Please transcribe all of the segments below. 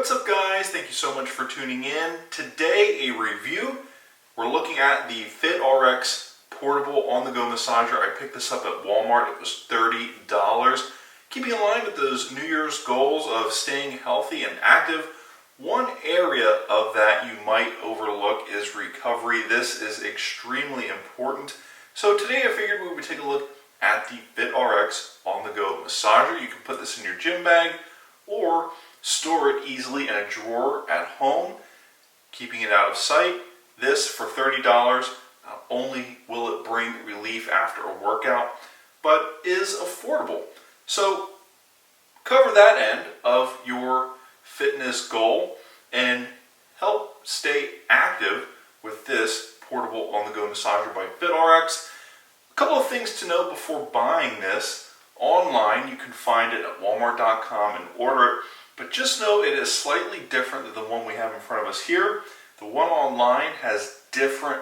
What's up guys? Thank you so much for tuning in. Today a review. We're looking at the FitRx portable on-the-go massager. I picked this up at Walmart. It was $30. Keeping in line with those New Year's goals of staying healthy and active, one area of that you might overlook is recovery. This is extremely important. So today I figured we would take a look at the FitRx on-the-go massager. You can put this in your gym bag or store it easily in a drawer at home, keeping it out of sight. This for $30, not only will it bring relief after a workout, but is affordable. So cover that end of your fitness goal and help stay active with this portable on-the-go massager by FitRx. A couple of things to know before buying this. Online, you can find it at walmart.com and order it. But just know it is slightly different than the one we have in front of us here. The one online has different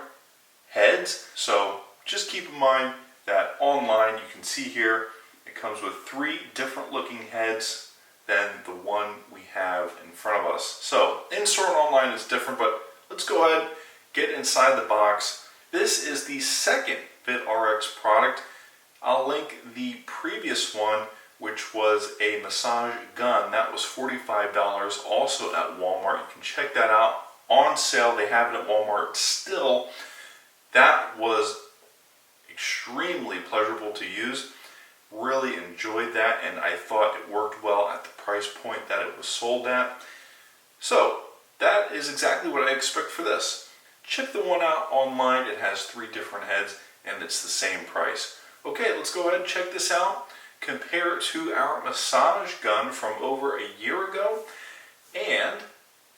heads, so just keep in mind that online you can see here it comes with 3 different looking heads than the one we have in front of us. So in-store and online is different, but let's go ahead, get inside the box. This is the second FitRx product. I'll link the previous one, which was a massage gun. That was $45, also at Walmart. You can check that out on sale. They have it at Walmart still. That was extremely pleasurable to use. Really enjoyed that, and I thought it worked well at the price point that it was sold at. So that is exactly what I expect for this. Check the one out online. It has 3 different heads, and it's the same price. Okay, let's go ahead and check this out. Compare it to our massage gun from over a year ago and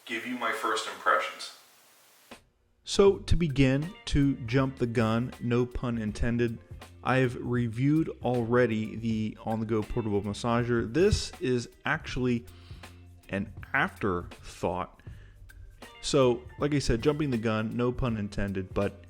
give you my first impressions. So to begin, to jump the gun, no pun intended, I've reviewed already the on-the-go portable massager. This is actually an afterthought. So like I said, jumping the gun, no pun intended, but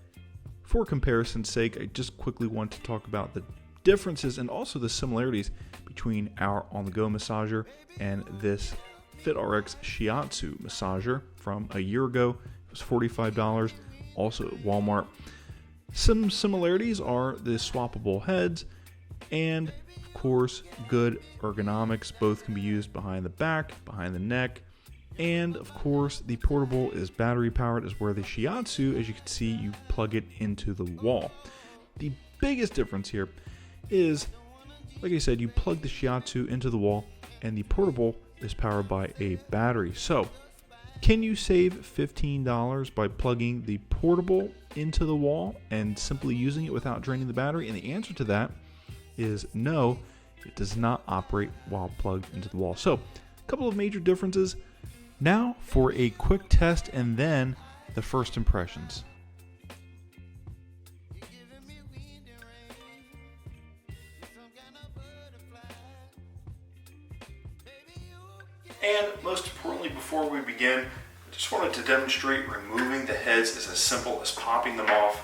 for comparison's sake, I just quickly want to talk about the differences and also the similarities between our on-the-go massager and this FitRx Shiatsu massager from a year ago. It was $45, also at Walmart. Some similarities are the swappable heads and, of course, good ergonomics. Both can be used behind the back, behind the neck, and, of course, the portable is battery powered, as where the Shiatsu, as you can see, you plug it into the wall. The biggest difference here is, like I said, you plug the Shiatsu into the wall and the portable is powered by a battery. So can you save $15 by plugging the portable into the wall and simply using it without draining the battery? And the answer to that is no, it does not operate while plugged into the wall. So a couple of major differences. Now for a quick test and then the first impressions. And most importantly, before we begin, I just wanted to demonstrate removing the heads is as simple as popping them off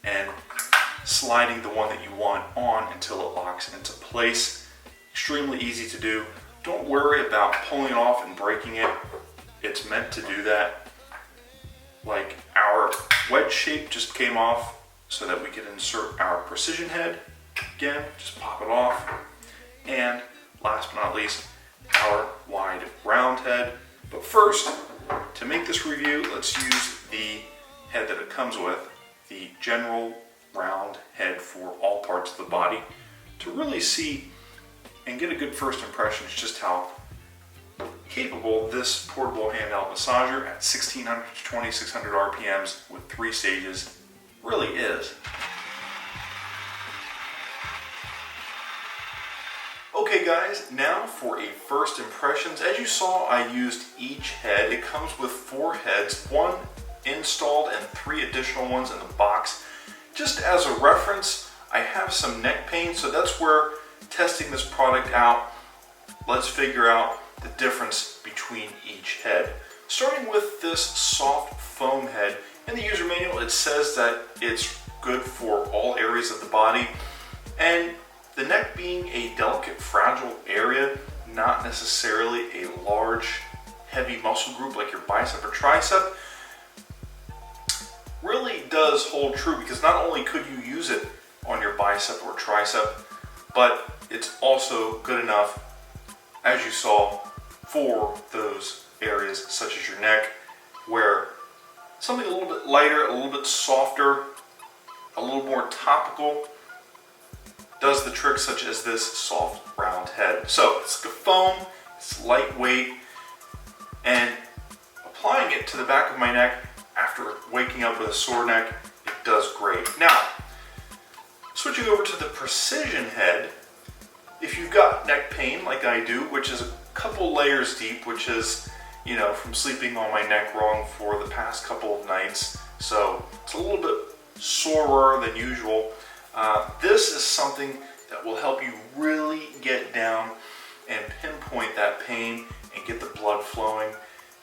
and sliding the one that you want on until it locks into place. Extremely easy to do. Don't worry about pulling it off and breaking it. It's meant to do that. Like our wedge shape just came off so that we could insert our precision head. Again, just pop it off. And last but not least, our wide round head. But first, to make this review, let's use the head that it comes with, the general round head for all parts of the body, to really see and get a good first impression is just how capable this portable handheld massager at 1600 to 2600 RPMs with 3 stages really is. Okay guys, now for a first impressions. As you saw, I used each head. It comes with 4 heads, 1 installed and 3 additional ones in the box. Just as a reference, I have some neck pain, so that's where testing this product out, let's figure out the difference between each head. Starting with this soft foam head, in the user manual it says that it's good for all areas of the body, and the neck being a delicate, fragile area, not necessarily a large heavy muscle group like your bicep or tricep really does hold true, because not only could you use it on your bicep or tricep, but it's also good enough, as you saw, for those areas such as your neck, where something a little bit lighter, a little bit softer, a little more topical does the trick, such as this soft round head. So it's a foam, it's lightweight, and applying it to the back of my neck after waking up with a sore neck, it does great. Now, switching over to the precision head, if you've got neck pain like I do, which is a couple layers deep, which is, you know, from sleeping on my neck wrong for the past couple of nights, so it's a little bit sorer than usual. This is something that will help you really get down and pinpoint that pain and get the blood flowing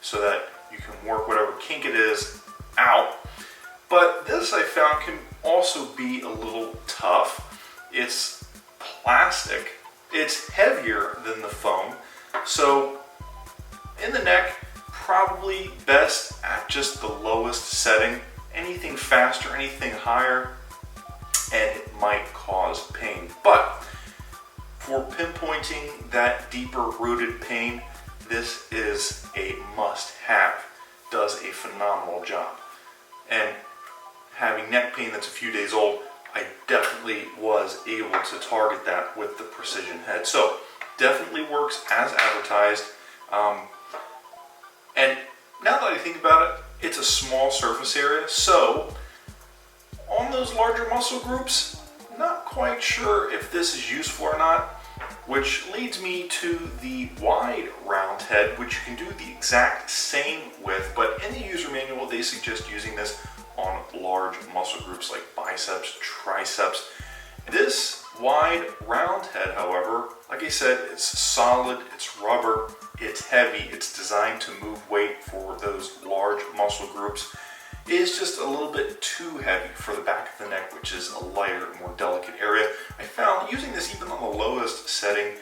so that you can work whatever kink it is out. But this, I found, can also be a little tough. It's plastic, it's heavier than the foam, so in the neck, probably best at just the lowest setting. Anything faster, anything higher, and it might cause pain. But for pinpointing that deeper rooted pain, this is a must-have. Does a phenomenal job. And having neck pain that's a few days old, I definitely was able to target that with the precision head. So definitely works as advertised. And now that I think about it, it's a small surface area, so on those larger muscle groups, not quite sure if this is useful or not, which leads me to the wide round head, which you can do the exact same with, but in the user manual they suggest using this on large muscle groups like biceps, triceps. This wide round head, however, like I said, it's solid, it's rubber, it's heavy, it's designed to move weight for those large muscle groups. It is just a little bit too heavy for the back of the neck, which is a lighter, more delicate area. I found using this even on the lowest setting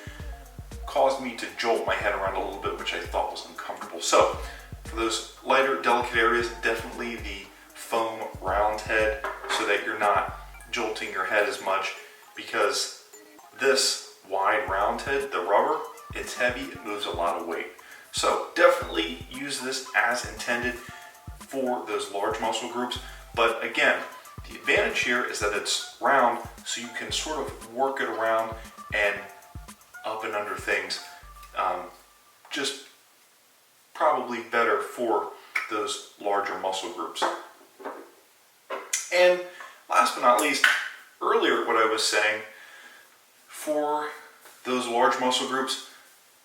caused me to jolt my head around a little bit, which I thought was uncomfortable. So for those lighter, delicate areas, definitely the foam round head so that you're not jolting your head as much, because this wide round head, the rubber, it's heavy, it moves a lot of weight. So definitely use this as intended for those large muscle groups. But again, the advantage here is that it's round, so you can sort of work it around and up and under things. Just probably better for those larger muscle groups. And last but not least, earlier what I was saying, for those large muscle groups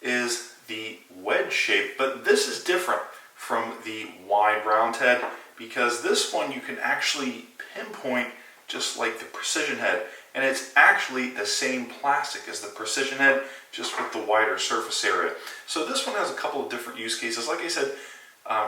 is the wedge shape, but this is different from the wide round head, because this one you can actually pinpoint just like the precision head, and it's actually the same plastic as the precision head, just with the wider surface area. So this one has a couple of different use cases. Like I said,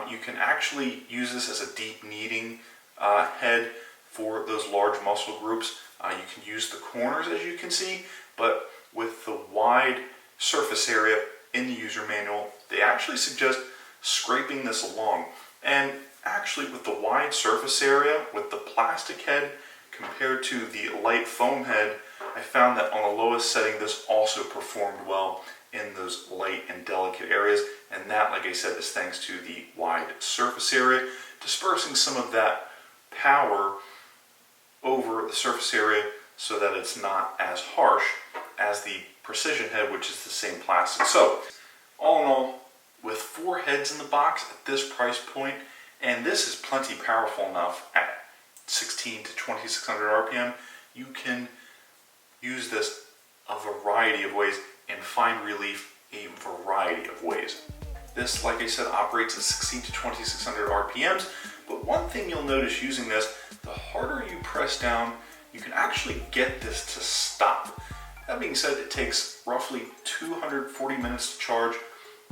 you can actually use this as a deep kneading head for those large muscle groups. You can use the corners, as you can see, but with the wide surface area in the user manual, they actually suggest scraping this along. And actually with the wide surface area, with the plastic head compared to the light foam head, I found that on the lowest setting this also performed well in those light and delicate areas, and that, like I said, is thanks to the wide surface area, dispersing some of that power over the surface area so that it's not as harsh as the precision head, which is the same plastic. So all in all, with 4 heads in the box at this price point, and this is plenty powerful enough at 16 to 2600 RPM, you can use this a variety of ways and find relief a variety of ways. This, like I said, operates at 16 to 2600 RPMs, but one thing you'll notice using this, the harder you press down, you can actually get this to stop. That being said, it takes roughly 240 minutes to charge.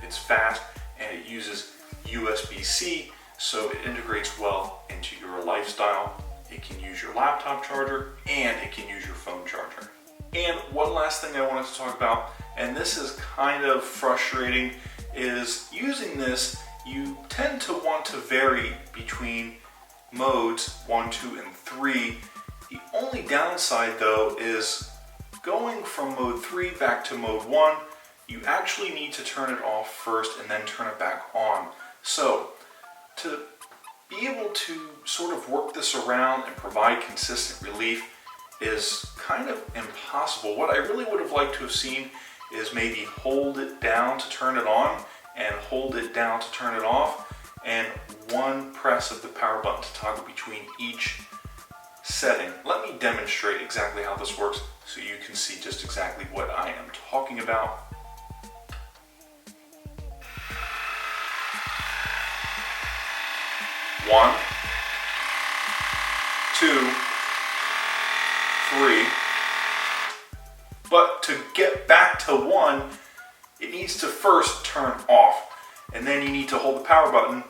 It's fast, and it uses USB-C, so it integrates well into your lifestyle. It can use your laptop charger, and it can use your phone charger. And one last thing I wanted to talk about, and this is kind of frustrating, is using this, you tend to want to vary between modes 1, 2, and 3. The only downside though is going from mode 3 back to mode 1, you actually need to turn it off first and then turn it back on. So to be able to sort of work this around and provide consistent relief is kind of impossible. What I really would have liked to have seen is maybe hold it down to turn it on and hold it down to turn it off, and one press of the power button to toggle between each setting. Let me demonstrate exactly how this works so you can see just exactly what I am talking about. One, 2, 3. But to get back to 1, it needs to first turn off, and then you need to hold the power button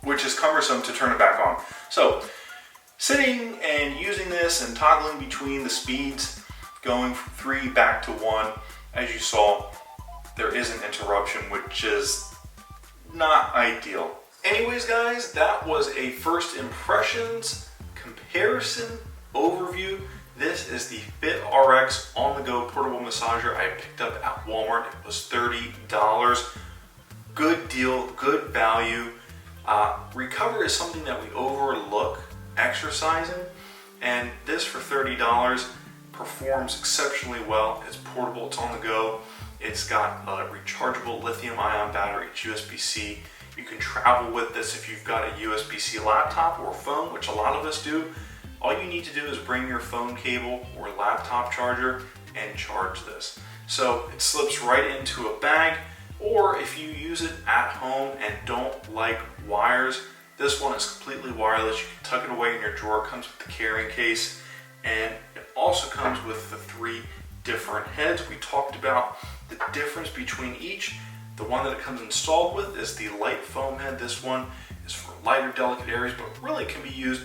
which is cumbersome to turn it back on. So sitting and using this and toggling between the speeds, going from 3 back to 1, as you saw, there is an interruption, which is not ideal. Anyways guys, that was a first impressions comparison overview. This is the FitRx on-the-go portable massager I picked up at Walmart. It was $30. Good deal, good value. Recover is something that we overlook exercising, and this for $30 performs exceptionally well. It's portable, it's on the go. It's got a rechargeable lithium-ion battery, it's USB-C. You can travel with this if you've got a USB-C laptop or phone, which a lot of us do. All you need to do is bring your phone cable or laptop charger and charge this. So it slips right into a bag, or if you use it at home and don't like wires, this one is completely wireless. You can tuck it away in your drawer, comes with the carrying case, and it also comes with the 3 different heads. We talked about the difference between each. The one that it comes installed with is the light foam head. This one is for lighter, delicate areas, but really can be used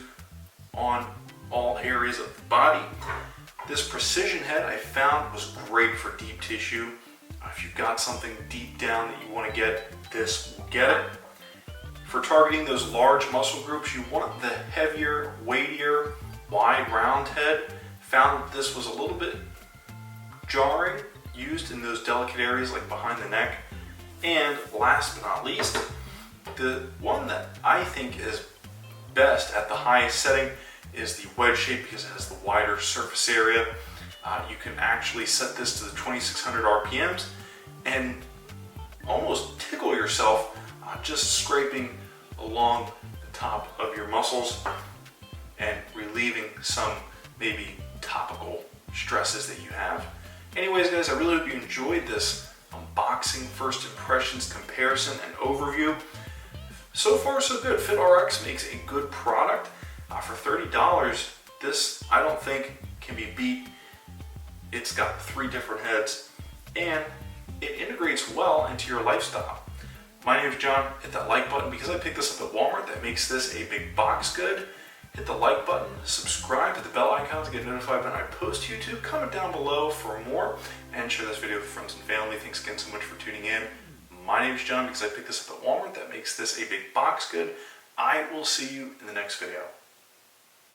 on all areas of the body. This precision head I found was great for deep tissue. If you've got something deep down that you want to get, this will get it. For targeting those large muscle groups, you want the heavier, weightier, wide, round head. Found that this was a little bit jarring, used in those delicate areas like behind the neck. And last but not least, the one that I think is best at the highest setting is the wedge shape because it has the wider surface area. You can actually set this to the 2600 RPMs and almost tickle yourself just scraping along the top of your muscles and relieving some maybe topical stresses that you have. Anyways guys, I really hope you enjoyed this unboxing, first impressions, comparison, and overview. So far so good. FitRx makes a good product. For $30, this I don't think can be beat. It's got 3 different heads and it integrates well into your lifestyle. My name is John. Hit that like button because I picked this up at Walmart. That makes this a big box good. Hit the like button, subscribe to the bell icon to get notified when I post to YouTube. Comment down below for more and share this video with friends and family. Thanks again so much for tuning in. My name is John because I picked this up at Walmart. That makes this a big box good. I will see you in the next video.